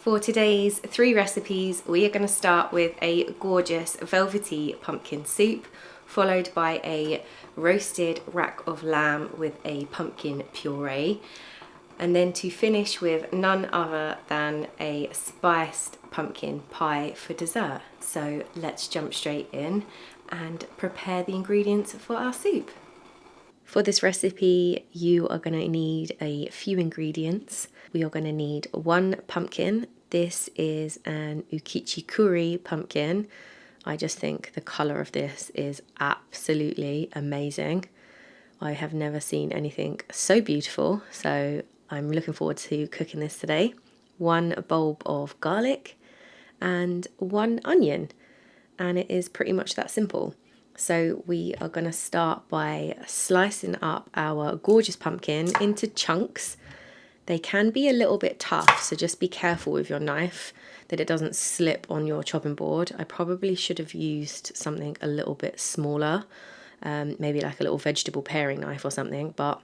For today's 3 recipes, we are going to start with a gorgeous velvety pumpkin soup, followed by a roasted rack of lamb with a pumpkin puree, and then to finish with none other than a spiced pumpkin pie for dessert. So let's jump straight in and prepare the ingredients for our soup. For this recipe, you are going to need a few ingredients. We are going to need 1 pumpkin. This is an Uchiki Kuri pumpkin. I just think the colour of this is absolutely amazing. I have never seen anything so beautiful, so I'm looking forward to cooking this today. 1 bulb of garlic and 1 onion, and it is pretty much that simple. So we are going to start by slicing up our gorgeous pumpkin into chunks. They can be a little bit tough, so just be careful with your knife that it doesn't slip on your chopping board. I probably should have used something a little bit smaller, maybe like a little vegetable paring knife or something, but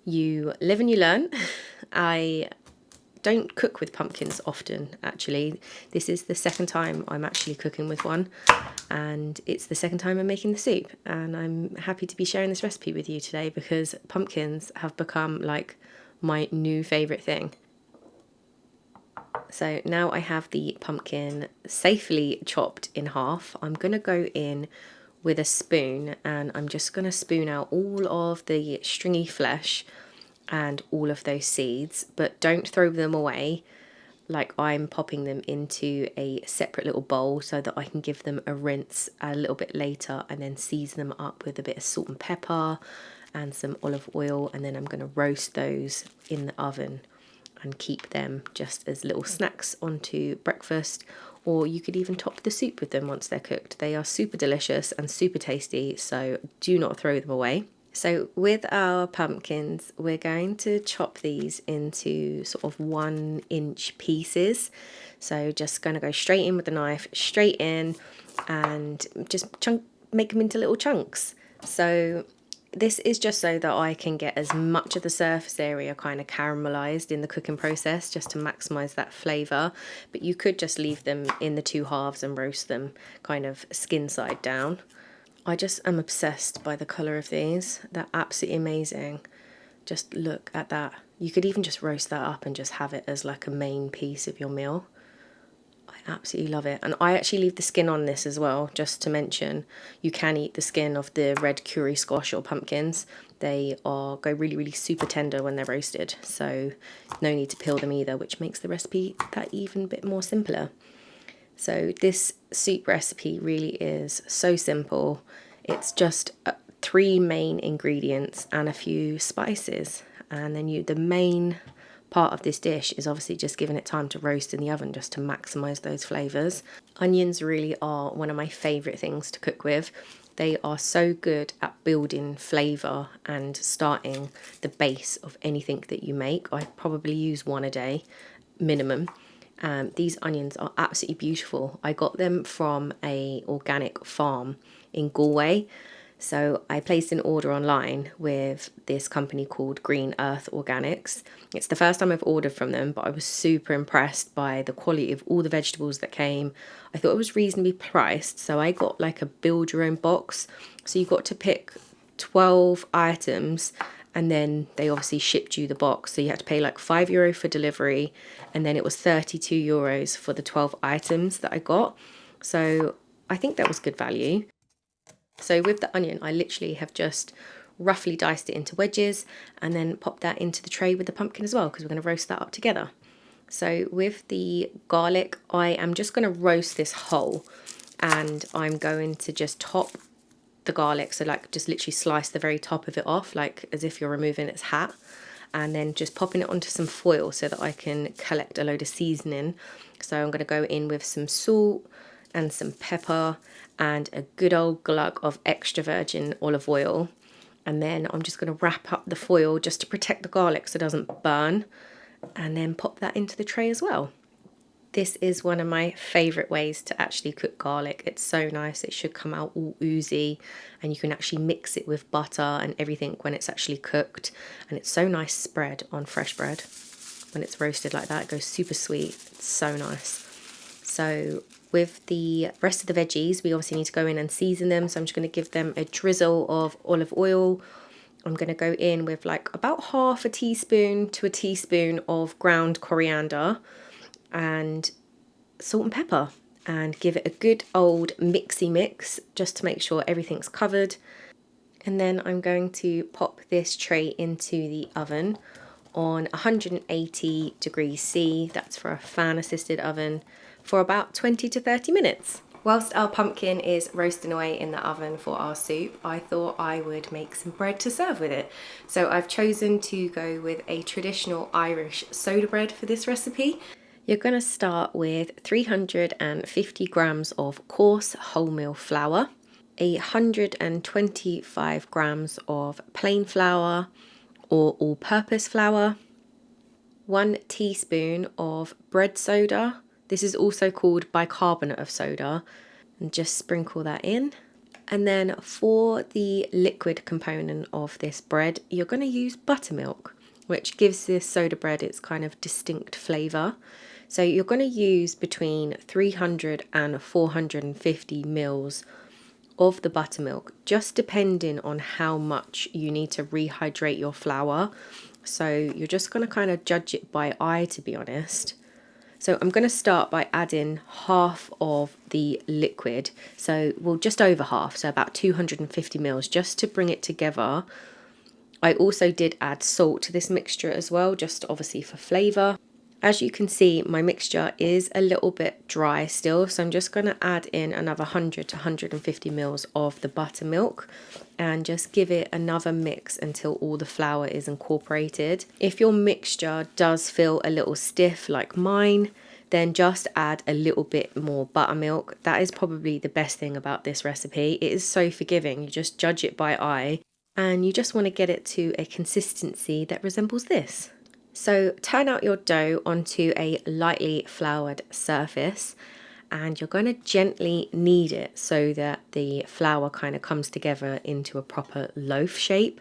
you live and you learn. I don't cook with pumpkins often, actually. This is the second time I'm actually cooking with one, and it's the second time I'm making the soup, and I'm happy to be sharing this recipe with you today because pumpkins have become like my new favourite thing. So now I have the pumpkin safely chopped in half. I'm going to go in with a spoon and I'm just going to spoon out all of the stringy flesh and all of those seeds, but don't throw them away. Like, I'm popping them into a separate little bowl so that I can give them a rinse a little bit later and then season them up with a bit of salt and pepper and some olive oil, and then I'm going to roast those in the oven and keep them just as little snacks onto breakfast, or you could even top the soup with them once they're cooked. They are super delicious and super tasty, so do not throw them away. So with our pumpkins, we're going to chop these into sort of 1-inch pieces. So just going to go straight in with the knife, straight in, and just make them into little chunks. So this is just so that I can get as much of the surface area kind of caramelized in the cooking process, just to maximize that flavor. But you could just leave them in the 2 halves and roast them kind of skin side down. I just am obsessed by the colour of these. They're absolutely amazing. Just look at that. You could even just roast that up and just have it as like a main piece of your meal. I absolutely love it. And I actually leave the skin on this as well, just to mention. You can eat the skin of the red curry squash or pumpkins. They go really, really super tender when they're roasted. So no need to peel them either, which makes the recipe that even bit more simpler. So this soup recipe really is so simple. It's just 3 main ingredients and a few spices. And then the main part of this dish is obviously just giving it time to roast in the oven just to maximise those flavours. Onions really are one of my favourite things to cook with. They are so good at building flavour and starting the base of anything that you make. I probably use 1 a day minimum. These onions are absolutely beautiful. I got them from a organic farm in Galway. So I placed an order online with this company called Green Earth Organics. It's the first time I've ordered from them, but I was super impressed by the quality of all the vegetables that came. I thought it was reasonably priced, so I got like a build your own box. So you got to pick 12 items, and then they obviously shipped you the box. So you had to pay like €5 for delivery, and then it was €32 for the 12 items that I got. So I think that was good value. So with the onion, I literally have just roughly diced it into wedges and then popped that into the tray with the pumpkin as well, because we're going to roast that up together. So with the garlic, I am just going to roast this whole, and I'm going to just top the garlic, so like just literally slice the very top of it off, like as if you're removing its hat, and then just popping it onto some foil so that I can collect a load of seasoning. So I'm going to go in with some salt and some pepper and a good old glug of extra virgin olive oil, and then I'm just going to wrap up the foil just to protect the garlic so it doesn't burn, and then pop that into the tray as well. This is one of my favourite ways to actually cook garlic. It's so nice. It should come out all oozy, and you can actually mix it with butter and everything when it's actually cooked, and it's so nice spread on fresh bread. when it's roasted like that. It goes super sweet. It's so nice. So with the rest of the veggies, we obviously need to go in and season them. So I'm just going to give them a drizzle of olive oil. I'm going to go in with like about half a teaspoon to a teaspoon of ground coriander and salt and pepper, and give it a good old mixy mix just to make sure everything's covered. And then I'm going to pop this tray into the oven on 180 degrees C, that's for a fan assisted oven, for about 20 to 30 minutes. Whilst our pumpkin is roasting away in the oven for our soup, I thought I would make some bread to serve with it. So I've chosen to go with a traditional Irish soda bread for this recipe. You're going to start with 350 grams of coarse wholemeal flour, 125 grams of plain flour or all-purpose flour, 1 teaspoon of bread soda. This is also called bicarbonate of soda, and just sprinkle that in. And then for the liquid component of this bread, you're going to use buttermilk, which gives this soda bread its kind of distinct flavour. So you're going to use between 300 and 450 mils of the buttermilk, just depending on how much you need to rehydrate your flour. So you're just going to kind of judge it by eye, to be honest. So I'm going to start by adding half of the liquid, so well, just over half, so about 250 mils, just to bring it together. I also did add salt to this mixture as well, just obviously for flavour. As you can see, my mixture is a little bit dry still, so I'm just going to add in another 100 to 150 mils of the buttermilk and just give it another mix until all the flour is incorporated. If your mixture does feel a little stiff like mine, then just add a little bit more buttermilk. That is probably the best thing about this recipe. It is so forgiving. You just judge it by eye, and you just want to get it to a consistency that resembles this. So turn out your dough onto a lightly floured surface, and you're going to gently knead it so that the flour kind of comes together into a proper loaf shape.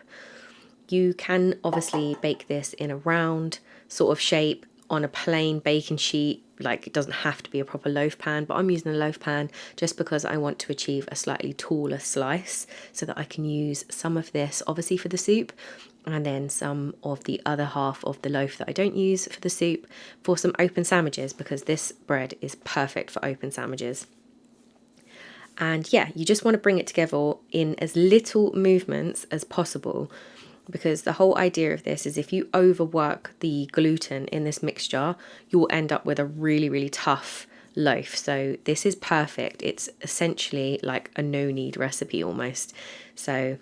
You can obviously bake this in a round sort of shape on a plain baking sheet, like it doesn't have to be a proper loaf pan, but I'm using a loaf pan just because I want to achieve a slightly taller slice so that I can use some of this obviously for the soup, and then some of the other half of the loaf that I don't use for the soup for some open sandwiches, because this bread is perfect for open sandwiches. And yeah, you just want to bring it together in as little movements as possible, because the whole idea of this is if you overwork the gluten in this mixture, you'll end up with a really, really tough loaf. So this is perfect. It's essentially like a no-knead recipe almost. So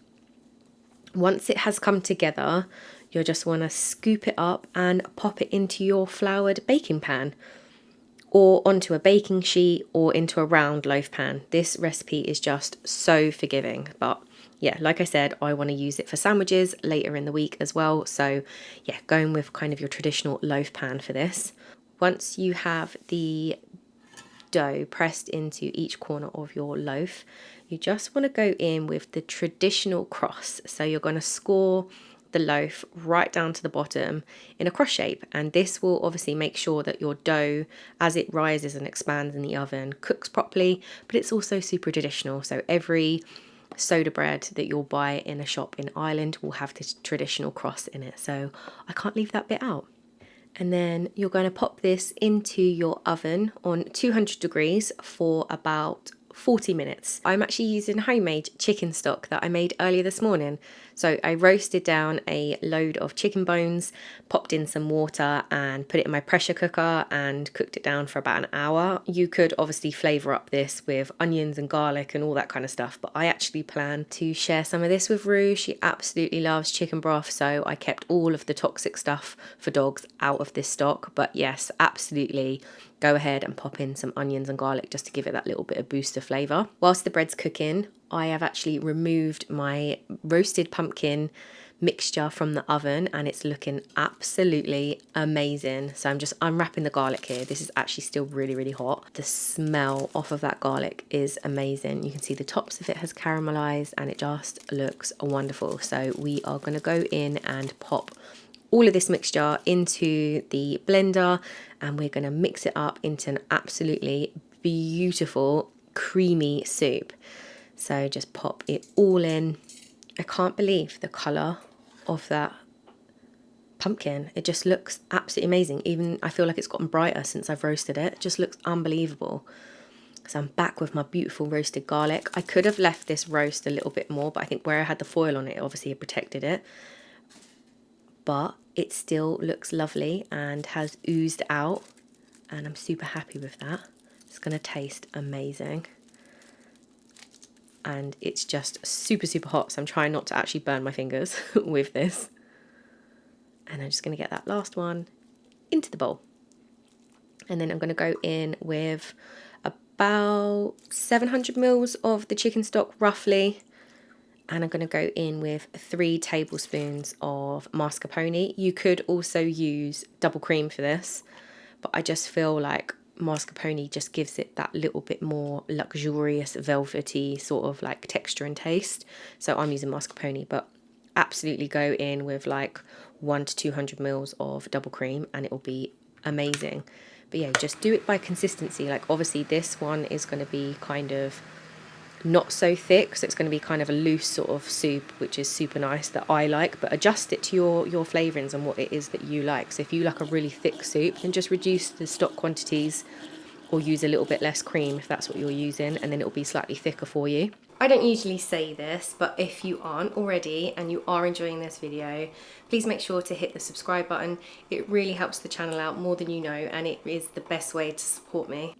once it has come together, you'll just want to scoop it up and pop it into your floured baking pan, or onto a baking sheet, or into a round loaf pan. This recipe is just so forgiving, but yeah, like I said, I want to use it for sandwiches later in the week as well. So yeah, going with kind of your traditional loaf pan for this. Once you have the dough pressed into each corner of your loaf, you just want to go in with the traditional cross. So you're going to score the loaf right down to the bottom in a cross shape, and this will obviously make sure that your dough, as it rises and expands in the oven, cooks properly. But it's also super traditional, so every soda bread that you'll buy in a shop in Ireland will have this traditional cross in it, so I can't leave that bit out. And then you're going to pop this into your oven on 200 degrees for about 40 minutes. I'm actually using homemade chicken stock that I made earlier this morning. So I roasted down a load of chicken bones, popped in some water and put it in my pressure cooker and cooked it down for about an hour. You could obviously flavour up this with onions and garlic and all that kind of stuff, but I actually plan to share some of this with Rue. She absolutely loves chicken broth, so I kept all of the toxic stuff for dogs out of this stock. But yes, absolutely, go ahead and pop in some onions and garlic just to give it that little bit of boost of flavour. Whilst the bread's cooking, I have actually removed my roasted pumpkin mixture from the oven, and it's looking absolutely amazing. So I'm just unwrapping the garlic here. This is actually still really, really hot. The smell off of that garlic is amazing. You can see the tops of it has caramelized and it just looks wonderful. So we are going to go in and pop all of this mixture into the blender, and we're going to mix it up into an absolutely beautiful creamy soup. So just pop it all in. I can't believe the colour of that pumpkin. It just looks absolutely amazing. Even I feel like it's gotten brighter since I've roasted it. It just looks unbelievable. So I'm back with my beautiful roasted garlic. I could have left this roast a little bit more, but I think where I had the foil on it, obviously it protected it. But it still looks lovely and has oozed out, and I'm super happy with that. It's going to taste amazing. And it's just super, super hot, so I'm trying not to actually burn my fingers with this. And I'm just going to get that last one into the bowl. And then I'm going to go in with about 700 mils of the chicken stock roughly. And I'm going to go in with 3 tablespoons of mascarpone. You could also use double cream for this, but I just feel like mascarpone just gives it that little bit more luxurious, velvety sort of like texture and taste. So I'm using mascarpone, but absolutely go in with like 100 to 200 mils of double cream and it will be amazing. But yeah, just do it by consistency. Like obviously this one is going to be kind of not so thick, so it's going to be kind of a loose sort of soup, which is super nice, that I like, but adjust it to your flavourings and what it is that you like. So if you like a really thick soup, then just reduce the stock quantities or use a little bit less cream if that's what you're using, and then it'll be slightly thicker for you. I don't usually say this, but if you aren't already and you are enjoying this video, please make sure to hit the subscribe button. It really helps the channel out more than you know, and it is the best way to support me.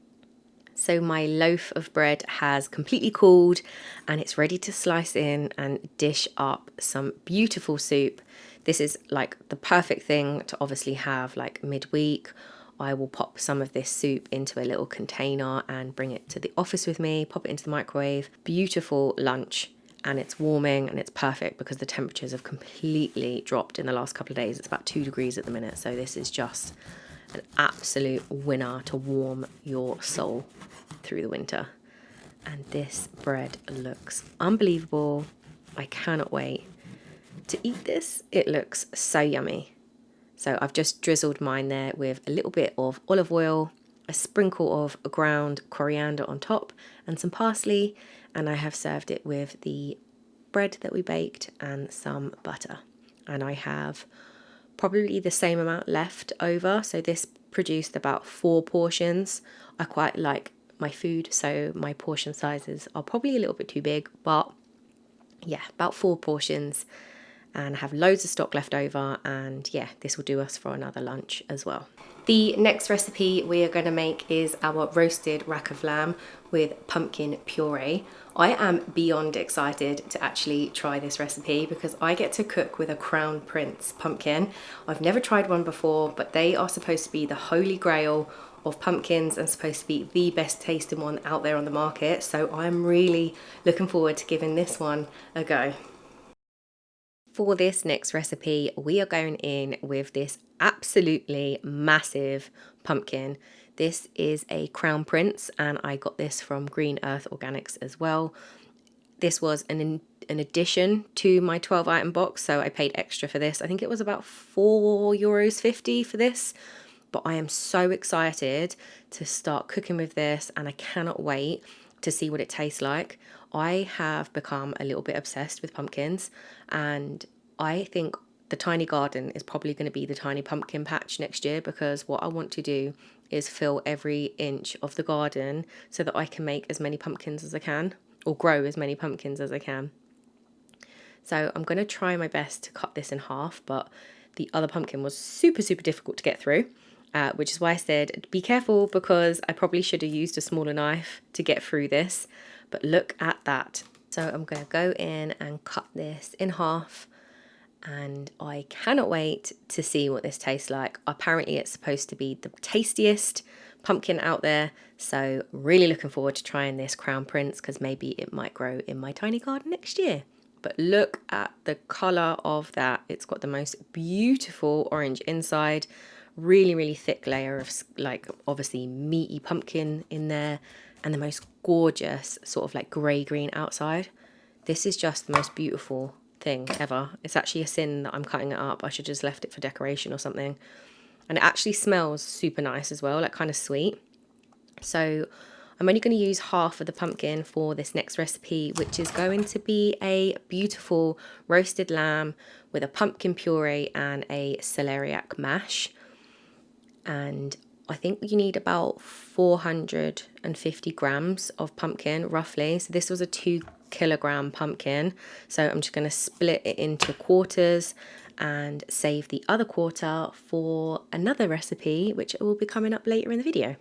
So my loaf of bread has completely cooled and it's ready to slice in and dish up some beautiful soup. This is like the perfect thing to obviously have like midweek. I will pop some of this soup into a little container and bring it to the office with me, pop it into the microwave. Beautiful lunch, and it's warming and it's perfect because the temperatures have completely dropped in the last couple of days. It's about 2 degrees at the minute, so this is just an absolute winner to warm your soul through the winter. And this bread looks unbelievable. I cannot wait to eat this. It looks so yummy. So I've just drizzled mine there with a little bit of olive oil, a sprinkle of ground coriander on top and some parsley, and I have served it with the bread that we baked and some butter. And I have probably the same amount left over, so this produced about 4 portions. I quite like my food, so my portion sizes are probably a little bit too big, but yeah, about 4 portions, and I have loads of stock left over, and yeah, this will do us for another lunch as well. The next recipe we are going to make is our roasted rack of lamb with pumpkin puree. I am beyond excited to actually try this recipe because I get to cook with a Crown Prince pumpkin. I've never tried one before, but they are supposed to be the holy grail of pumpkins and supposed to be the best tasting one out there on the market. So I'm really looking forward to giving this one a go. For this next recipe, we are going in with this absolutely massive pumpkin. This is a Crown Prince, and I got this from Green Earth Organics as well. This was an addition to my 12 item box, so I paid extra for this. I think it was about €4.50 for this, but I am so excited to start cooking with this, and I cannot wait to see what it tastes like. I have become a little bit obsessed with pumpkins, and I think the tiny garden is probably going to be the tiny pumpkin patch next year, because what I want to do is fill every inch of the garden so that I can make as many pumpkins as I can, or grow as many pumpkins as I can. So I'm going to try my best to cut this in half, but the other pumpkin was super, super difficult to get through. Which is why I said be careful, because I probably should have used a smaller knife to get through this. But look at that. So I'm going to go in and cut this in half, and I cannot wait to see what this tastes like. Apparently it's supposed to be the tastiest pumpkin out there, so really looking forward to trying this Crown Prince, because maybe it might grow in my tiny garden next year. But look at the colour of that. It's got the most beautiful orange inside, really, really thick layer of like obviously meaty pumpkin in there, and the most gorgeous sort of like grey green outside. This is just the most beautiful thing ever. It's actually a sin that I'm cutting it up. I should just left it for decoration or something. And it actually smells super nice as well, like kind of sweet. So I'm only going to use half of the pumpkin for this next recipe, which is going to be a beautiful roasted lamb with a pumpkin puree and a celeriac mash. And I think you need about 450 grams of pumpkin roughly. So this was a 2 kilogram pumpkin. So I'm just going to split it into quarters and save the other quarter for another recipe, which will be coming up later in the video.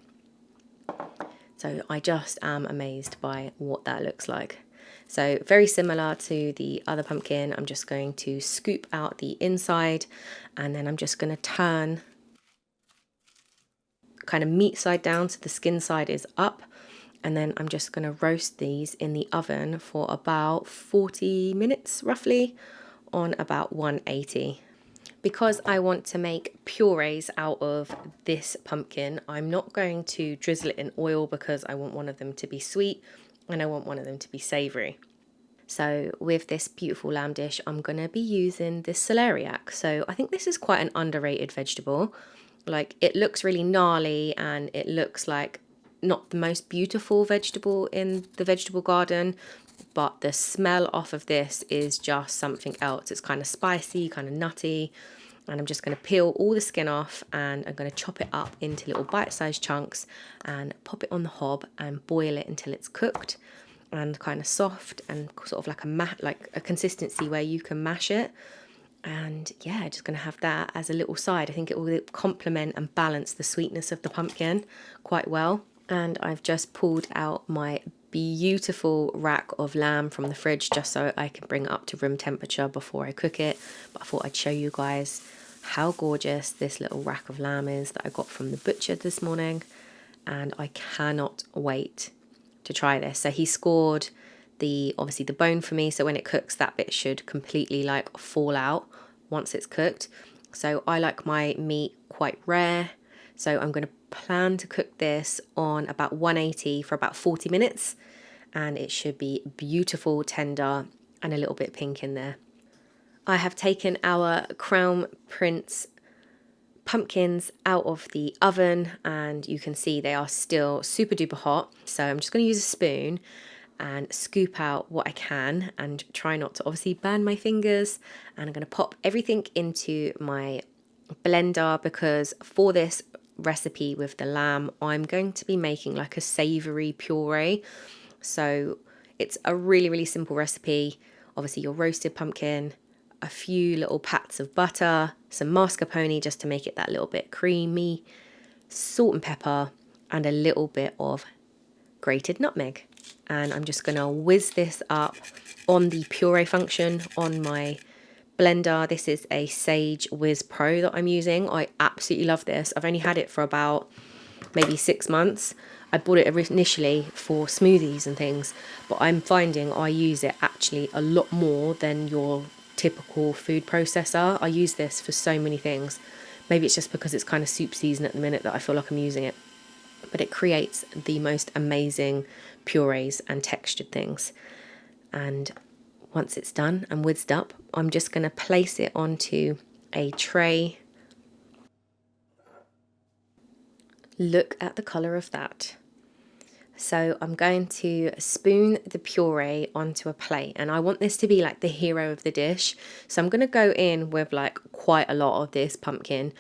So I just am amazed by what that looks like. So very similar to the other pumpkin, I'm just going to scoop out the inside, and then I'm just going to turn kind of meat side down so the skin side is up. And then I'm just going to roast these in the oven for about 40 minutes roughly on about 180. Because I want to make purees out of this pumpkin, I'm not going to drizzle it in oil because I want one of them to be sweet and I want one of them to be savoury. So with this beautiful lamb dish, I'm going to be using this celeriac. So I think this is quite an underrated vegetable. Like, it looks really gnarly and it looks like not the most beautiful vegetable in the vegetable garden, but the smell off of this is just something else. It's kind of spicy, kind of nutty. And I'm just going to peel all the skin off and I'm going to chop it up into little bite-sized chunks and pop it on the hob and boil it until it's cooked and kind of soft and sort of like a consistency where you can mash it. And yeah, just going to have that as a little side. I think it will complement and balance the sweetness of the pumpkin quite well. And I've just pulled out my beautiful rack of lamb from the fridge just so I can bring it up to room temperature before I cook it. But I thought I'd show you guys how gorgeous this little rack of lamb is that I got from the butcher this morning. And I cannot wait to try this. So he scored obviously the bone for me, so when it cooks that bit should completely like fall out once it's cooked. So I like my meat quite rare, so I'm going to plan to cook this on about 180 for about 40 minutes and it should be beautiful, tender and a little bit pink in there. I have taken our Crown Prince pumpkins out of the oven and you can see they are still super duper hot, so I'm just going to use a spoon and scoop out what I can and try not to obviously burn my fingers. And I'm going to pop everything into my blender because for this recipe with the lamb, I'm going to be making like a savoury puree. So it's a really, really simple recipe. Obviously your roasted pumpkin, a few little pats of butter, some mascarpone just to make it that little bit creamy, salt and pepper, and a little bit of grated nutmeg. And I'm just going to whiz this up on the puree function on my blender. This is a Sage Whiz Pro that I'm using. I absolutely love this. I've only had it for about maybe 6 months. I bought it initially for smoothies and things, but I'm finding I use it actually a lot more than your typical food processor. I use this for so many things. Maybe it's just because it's kind of soup season at the minute that I feel like I'm using it. But it creates the most amazing purees and textured things. And once it's done and whizzed up, I'm just going to place it onto a tray. Look at the colour of that. So I'm going to spoon the puree onto a plate and I want this to be like the hero of the dish. So I'm going to go in with like quite a lot of this pumpkin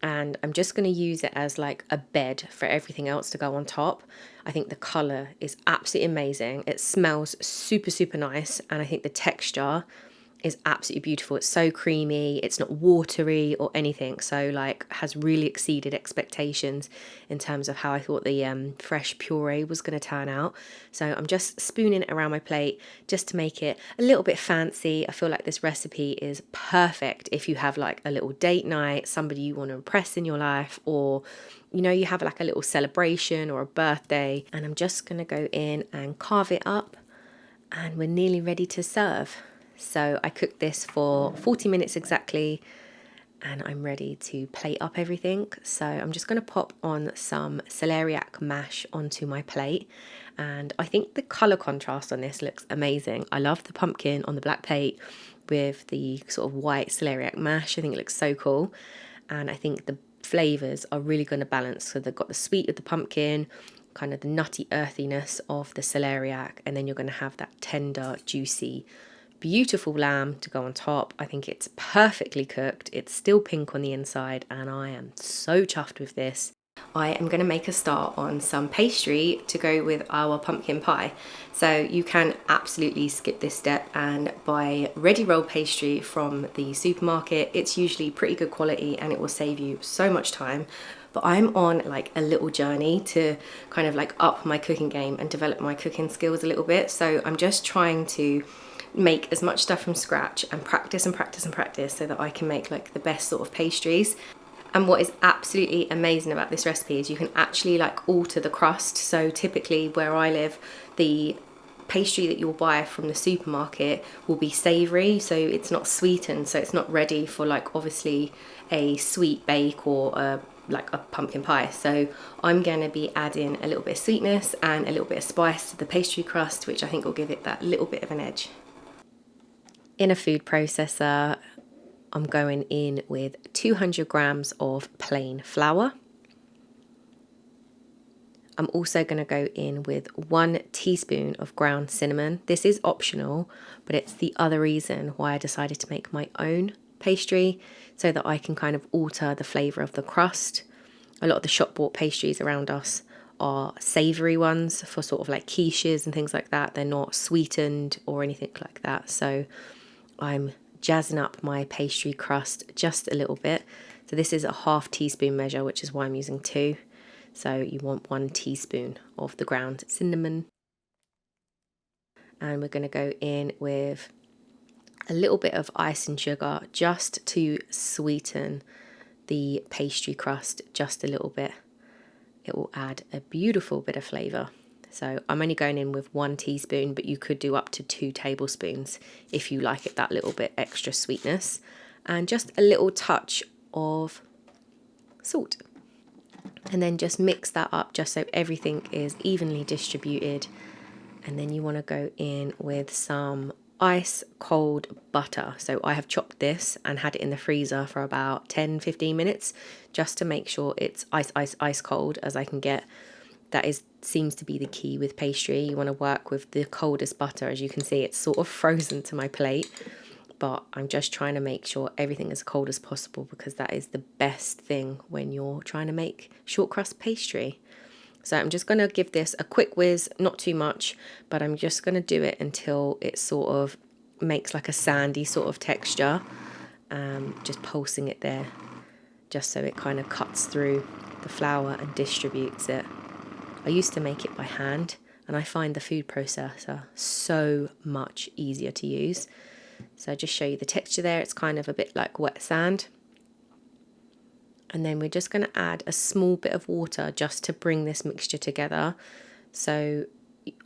and I'm just going to use it as like a bed for everything else to go on top. I think the colour is absolutely amazing. It smells super, super nice and I think the texture is absolutely beautiful. It's so creamy, it's not watery or anything, so like has really exceeded expectations in terms of how I thought the fresh puree was going to turn out. So I'm just spooning it around my plate just to make it a little bit fancy. I feel like this recipe is perfect if you have like a little date night, somebody you want to impress in your life, or you know, you have like a little celebration or a birthday. And I'm just going to go in and carve it up and we're nearly ready to serve. So I cooked this for 40 minutes exactly and I'm ready to plate up everything. So I'm just going to pop on some celeriac mash onto my plate. And I think the colour contrast on this looks amazing. I love the pumpkin on the black plate with the sort of white celeriac mash. I think it looks so cool, and I think the flavours are really going to balance. So they've got the sweet of the pumpkin, kind of the nutty earthiness of the celeriac, and then you're going to have that tender, juicy, beautiful lamb to go on top. I think it's perfectly cooked. It's still pink on the inside, and I am so chuffed with this. I am going to make a start on some pastry to go with our pumpkin pie. So you can absolutely skip this step and buy ready roll pastry from the supermarket. It's usually pretty good quality and it will save you so much time. But I'm on like a little journey to kind of like up my cooking game and develop my cooking skills a little bit. So I'm just trying to make as much stuff from scratch and practice and practice and practice so that I can make like the best sort of pastries. And what is absolutely amazing about this recipe is you can actually like alter the crust. So typically where I live, the pastry that you'll buy from the supermarket will be savoury, so it's not sweetened, so it's not ready for like obviously a sweet bake or like a pumpkin pie. So I'm going to be adding a little bit of sweetness and a little bit of spice to the pastry crust, which I think will give it that little bit of an edge. In a food processor, I'm going in with 200 grams of plain flour. I'm also going to go in with 1 teaspoon of ground cinnamon. This is optional, but it's the other reason why I decided to make my own pastry, so that I can kind of alter the flavour of the crust. A lot of the shop bought pastries around us are savoury ones for sort of like quiches and things like that. They're not sweetened or anything like that. So I'm jazzing up my pastry crust just a little bit. So this is a half teaspoon measure, which is why I'm using 2. So you want 1 teaspoon of the ground cinnamon. And we're going to go in with a little bit of ice and sugar just to sweeten the pastry crust just a little bit. It will add a beautiful bit of flavour. So I'm only going in with 1 teaspoon, but you could do up to 2 tablespoons if you like it that little bit extra sweetness. And just a little touch of salt. And then just mix that up just so everything is evenly distributed. And then you want to go in with some ice cold butter. So I have chopped this and had it in the freezer for about 10-15 minutes just to make sure it's ice cold as I can get. That seems to be the key with pastry. You want to work with the coldest butter. As you can see, it's sort of frozen to my plate, but I'm just trying to make sure everything is as cold as possible, because that is the best thing when you're trying to make short crust pastry. So I'm just going to give this a quick whiz, not too much, but I'm just going to do it until it sort of makes like a sandy sort of texture. Just pulsing it there, just so it kind of cuts through the flour and distributes it. I used to make it by hand, and I find the food processor so much easier to use. So just show you the texture there. It's kind of a bit like wet sand. And then we're just going to add a small bit of water just to bring this mixture together. So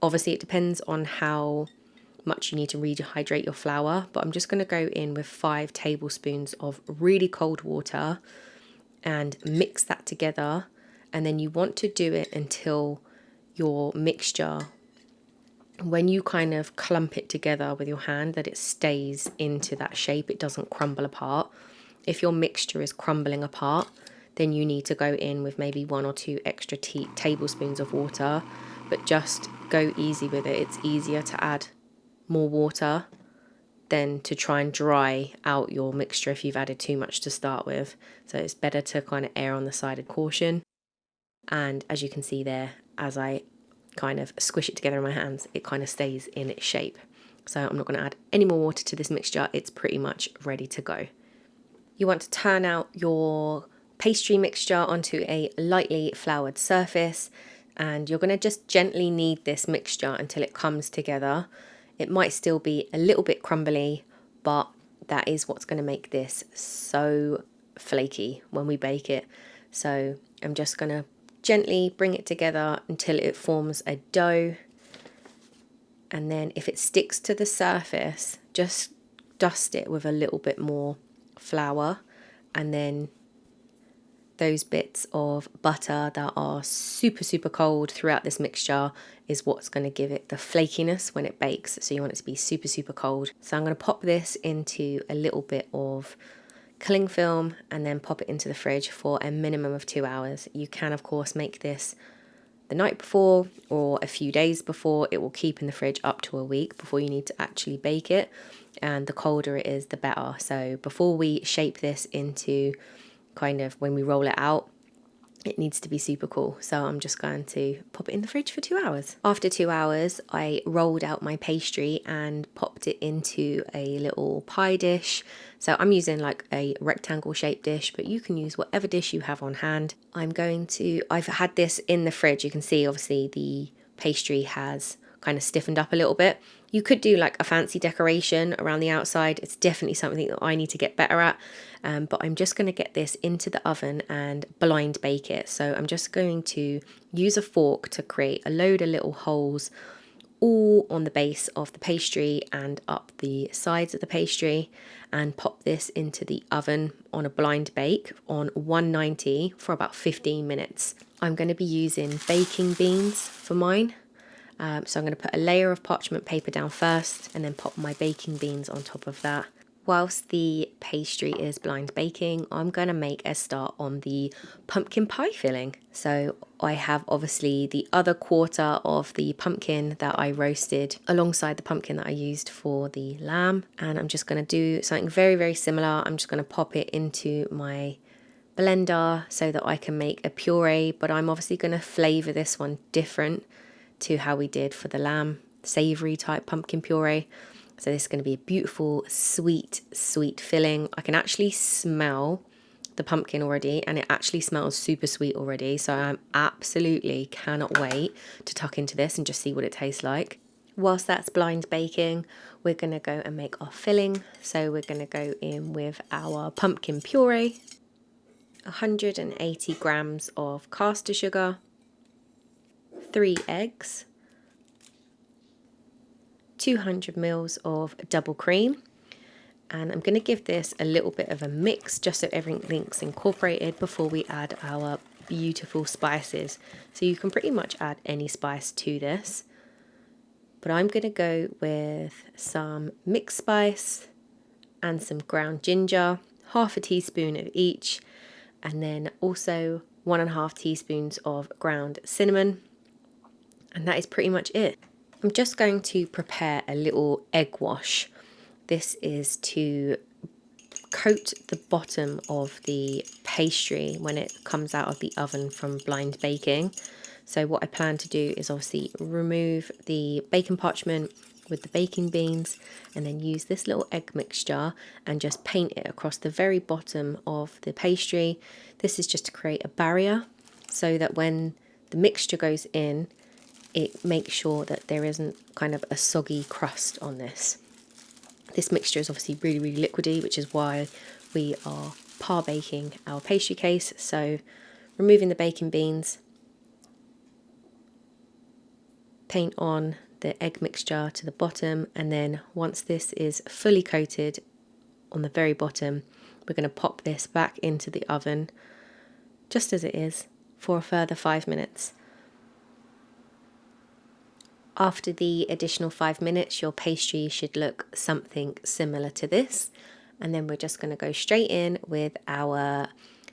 obviously it depends on how much you need to rehydrate your flour, but I'm just going to go in with 5 tablespoons of really cold water and mix that together. And then you want to do it until your mixture, when you kind of clump it together with your hand, that it stays into that shape, it doesn't crumble apart. If your mixture is crumbling apart, then you need to go in with maybe 1 or 2 extra tablespoons of water, but just go easy with it. It's easier to add more water than to try and dry out your mixture if you've added too much to start with. So it's better to kind of err on the side of caution. And as you can see there, as I kind of squish it together in my hands, it kind of stays in its shape. So I'm not going to add any more water to this mixture. It's pretty much ready to go. You want to turn out your pastry mixture onto a lightly floured surface, and you're going to just gently knead this mixture until it comes together. It might still be a little bit crumbly, but that is what's going to make this so flaky when we bake it. So I'm just going to gently bring it together until it forms a dough. And then if it sticks to the surface, just dust it with a little bit more flour, and then those bits of butter that are super, super cold throughout this mixture is what's going to give it the flakiness when it bakes. So you want it to be super, super cold. So I'm going to pop this into a little bit of cling film and then pop it into the fridge for a minimum of 2 hours. You can, of course, make this the night before or a few days before. It will keep in the fridge up to a week before you need to actually bake it. And the colder it is, the better. So before we shape this into kind of when we roll it out, it needs to be super cool. So I'm just going to pop it in the fridge for 2 hours. After 2 hours, I rolled out my pastry and popped it into a little pie dish. So I'm using like a rectangle shaped dish, but you can use whatever dish you have on hand. I've had this in the fridge. You can see obviously the pastry has kind of stiffened up a little bit. You could do like a fancy decoration around the outside. It's definitely something that I need to get better at. But I'm just going to get this into the oven and blind bake it. So I'm just going to use a fork to create a load of little holes all on the base of the pastry and up the sides of the pastry, and pop this into the oven on a blind bake on 190 for about 15 minutes. I'm going to be using baking beans for mine. So I'm going to put a layer of parchment paper down first and then pop my baking beans on top of that. Whilst the pastry is blind baking, I'm going to make a start on the pumpkin pie filling. So I have obviously the other quarter of the pumpkin that I roasted alongside the pumpkin that I used for the lamb. And I'm just going to do something very, very similar. I'm just going to pop it into my blender so that I can make a puree, but I'm obviously going to flavour this one different to how we did for the lamb, savoury type pumpkin puree. So this is going to be a beautiful, sweet, sweet filling. I can actually smell the pumpkin already, and it actually smells super sweet already. So I absolutely cannot wait to tuck into this and just see what it tastes like. Whilst that's blind baking, we're going to go and make our filling. So we're going to go in with our pumpkin puree, 180 grams of caster sugar, 3 eggs, 200 mils of double cream, and I'm going to give this a little bit of a mix just so everything's incorporated before we add our beautiful spices. So you can pretty much add any spice to this, but I'm going to go with some mixed spice and some ground ginger, half a teaspoon of each, and then also 1.5 teaspoons of ground cinnamon, and that is pretty much it. I'm just going to prepare a little egg wash. This is to coat the bottom of the pastry when it comes out of the oven from blind baking. So what I plan to do is obviously remove the baking parchment with the baking beans and then use this little egg mixture and just paint it across the very bottom of the pastry. This is just to create a barrier so that when the mixture goes in, it makes sure that there isn't kind of a soggy crust on this. This mixture is obviously really, really liquidy, which is why we are par baking our pastry case. So removing the baking beans, paint on the egg mixture to the bottom, and then once this is fully coated on the very bottom, we're going to pop this back into the oven just as it is for a further 5 minutes. After the additional 5 minutes, your pastry should look something similar to this. And then we're just going to go straight in with our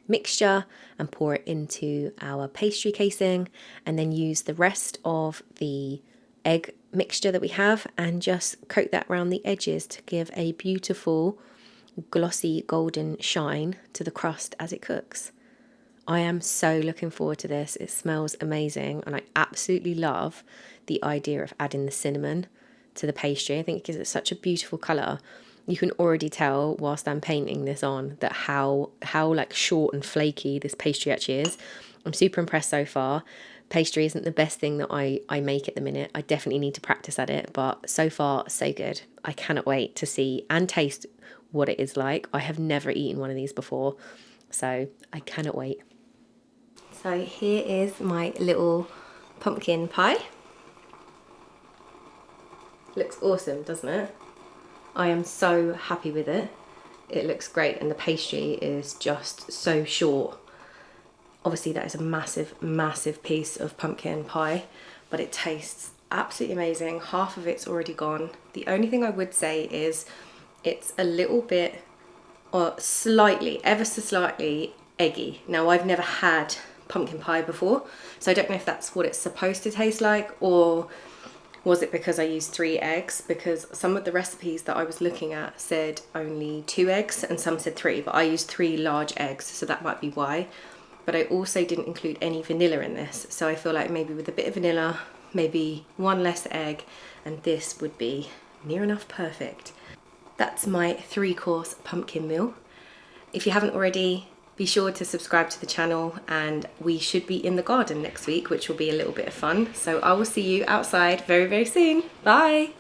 mixture and pour it into our pastry casing, and then use the rest of the egg mixture that we have and just coat that around the edges to give a beautiful glossy golden shine to the crust as it cooks. I am so looking forward to this. It smells amazing, and I absolutely love the idea of adding the cinnamon to the pastry. I think it gives it such a beautiful colour. You can already tell whilst I'm painting this on that how like short and flaky this pastry actually is. I'm super impressed so far. Pastry isn't the best thing that I make at the minute. I definitely need to practice at it, but so far so good. I cannot wait to see and taste what it is like. I have never eaten one of these before, so I cannot wait. So here is my little pumpkin pie. Looks awesome, doesn't it? I am so happy with it. It looks great, and the pastry is just so short Obviously that is a massive, massive piece of pumpkin pie, but it tastes absolutely amazing. Half of it's already gone. The only thing I would say is it's a little bit, or slightly, ever so slightly eggy. Now I've never had pumpkin pie before, so I don't know if that's what it's supposed to taste like, or was it because I used 3 eggs? Because some of the recipes that I was looking at said only 2 eggs and some said 3, but I used 3 large eggs, so that might be why. But I also didn't include any vanilla in this, so I feel like maybe with a bit of vanilla, maybe 1 less egg, and this would be near enough perfect. That's my 3-course pumpkin meal. If you haven't already, be sure to subscribe to the channel, and we should be in the garden next week, which will be a little bit of fun. So I will see you outside very, very soon. Bye!